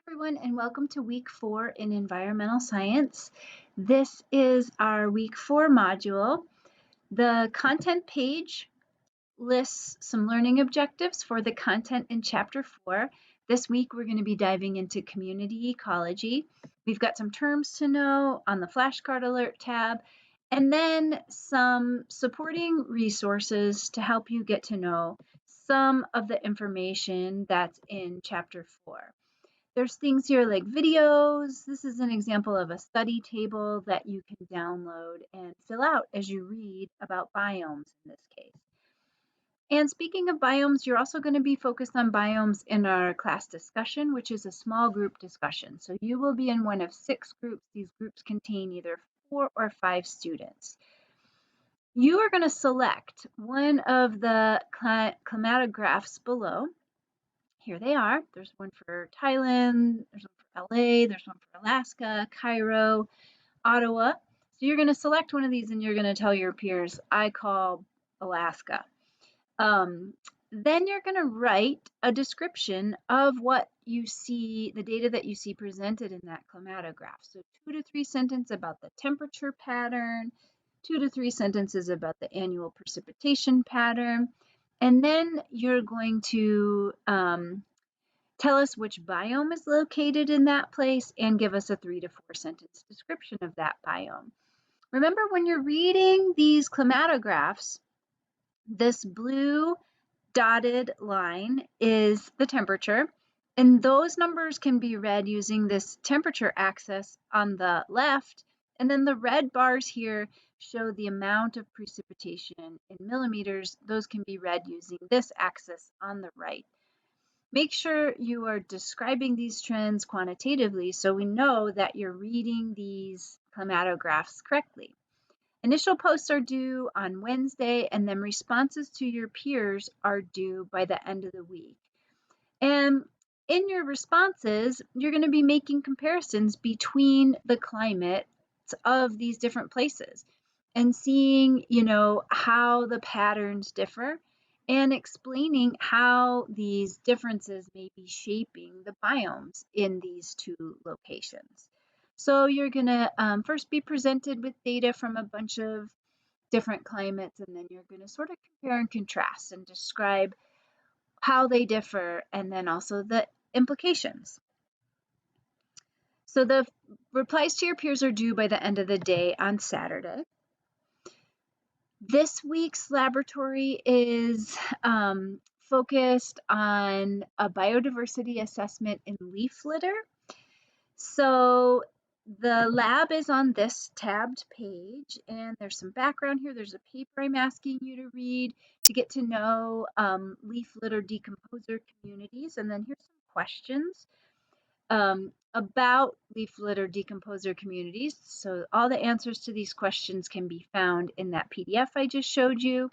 Everyone, and welcome to week 4 in environmental science. This is our week 4 module. The content page lists some learning objectives for the content in chapter 4. This week we're going to be diving into community ecology. We've got some terms to know on the flashcard alert tab, and then some supporting resources to help you get to know some of the information that's in chapter 4. There's things here like videos. This is an example of a study table that you can download and fill out as you read about biomes in this case. And speaking of biomes, you're also going to be focused on biomes in our class discussion, which is a small group discussion. So you will be in one of 6 groups. These groups contain either 4 or 5 students. You are going to select one of the climatographs below. Here they are. There's one for Thailand, there's one for LA, there's one for Alaska, Cairo, Ottawa. So you're going to select one of these and you're going to tell your peers, I call Alaska. Then you're going to write a description of what you see, the data that you see presented in that climatograph. So 2 to 3 sentences about the temperature pattern, 2 to 3 sentences about the annual precipitation pattern, and then you're going to tell us which biome is located in that place and give us a 3 to 4 sentence description of that biome. Remember, when you're reading these climatographs, this blue dotted line is the temperature, and those numbers can be read using this temperature axis on the left, and then the red bars here show the amount of precipitation in millimeters. Those can be read using this axis on the right. Make sure you are describing these trends quantitatively so we know that you're reading these climatographs correctly. Initial posts are due on Wednesday, and then responses to your peers are due by the end of the week. And in your responses, you're going to be making comparisons between the climates of these different places and seeing, how the patterns differ and explaining how these differences may be shaping the biomes in these 2 locations. So you're going to first be presented with data from a bunch of different climates, and then you're going to sort of compare and contrast and describe how they differ and then also the implications. So the replies to your peers are due by the end of the day on Saturday. This week's laboratory is focused on a biodiversity assessment in leaf litter. So the lab is on this tabbed page, and there's some background here. There's a paper I'm asking you to read to get to know leaf litter decomposer communities, and then here's some questions about leaf litter decomposer communities. So all the answers to these questions can be found in that PDF I just showed you.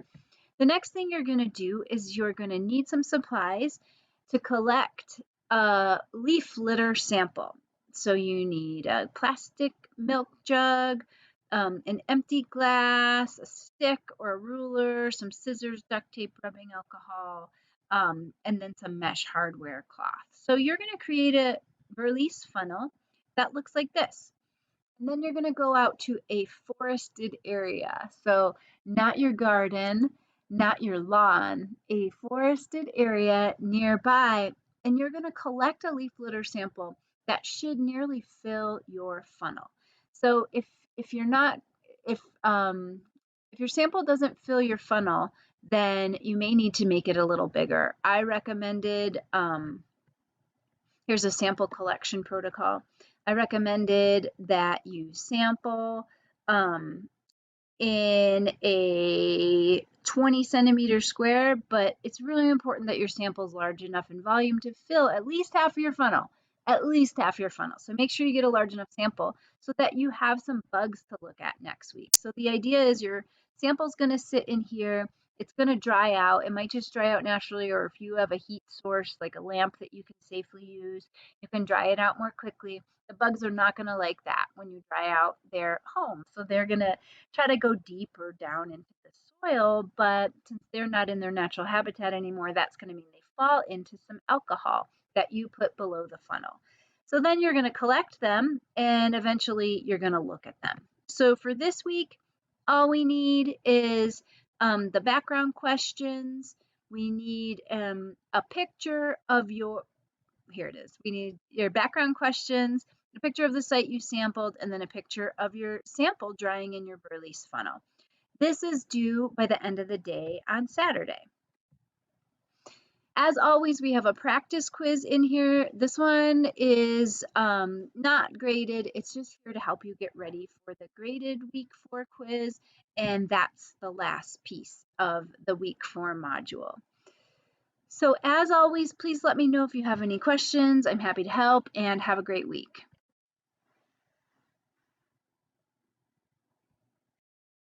The next thing you're going to do is you're going to need some supplies to collect a leaf litter sample. So you need a plastic milk jug, an empty glass, a stick or a ruler, some scissors, duct tape, rubbing alcohol, and then some mesh hardware cloth. So you're going to create a release funnel that looks like this. And then you're going to go out to a forested area. So not your garden, not your lawn, a forested area nearby, and you're going to collect a leaf litter sample that should nearly fill your funnel. So if you're not if your sample doesn't fill your funnel, then you may need to make it a little bigger. I recommended here's a sample collection protocol. I recommended that you sample in a 20 centimeter square, but it's really important that your sample is large enough in volume to fill at least half of your funnel, So make sure you get a large enough sample so that you have some bugs to look at next week. So the idea is your sample is going to sit in here. It's going to dry out. It might just dry out naturally, or if you have a heat source like a lamp that you can safely use, you can dry it out more quickly. The bugs are not going to like that when you dry out their home. So they're going to try to go deeper down into the soil, but since they're not in their natural habitat anymore, that's going to mean they fall into some alcohol that you put below the funnel. So then you're going to collect them and eventually you're going to look at them. So for this week, all we need is the background questions. We need a picture of your, here it is. We need your background questions, a picture of the site you sampled, and then a picture of your sample drying in your Burlese funnel. This is due by the end of the day on Saturday. As always, we have a practice quiz in here. This one is not graded. It's just here to help you get ready for the graded week 4 quiz. And that's the last piece of the week 4 module. So as always, please let me know if you have any questions. I'm happy to help, and have a great week.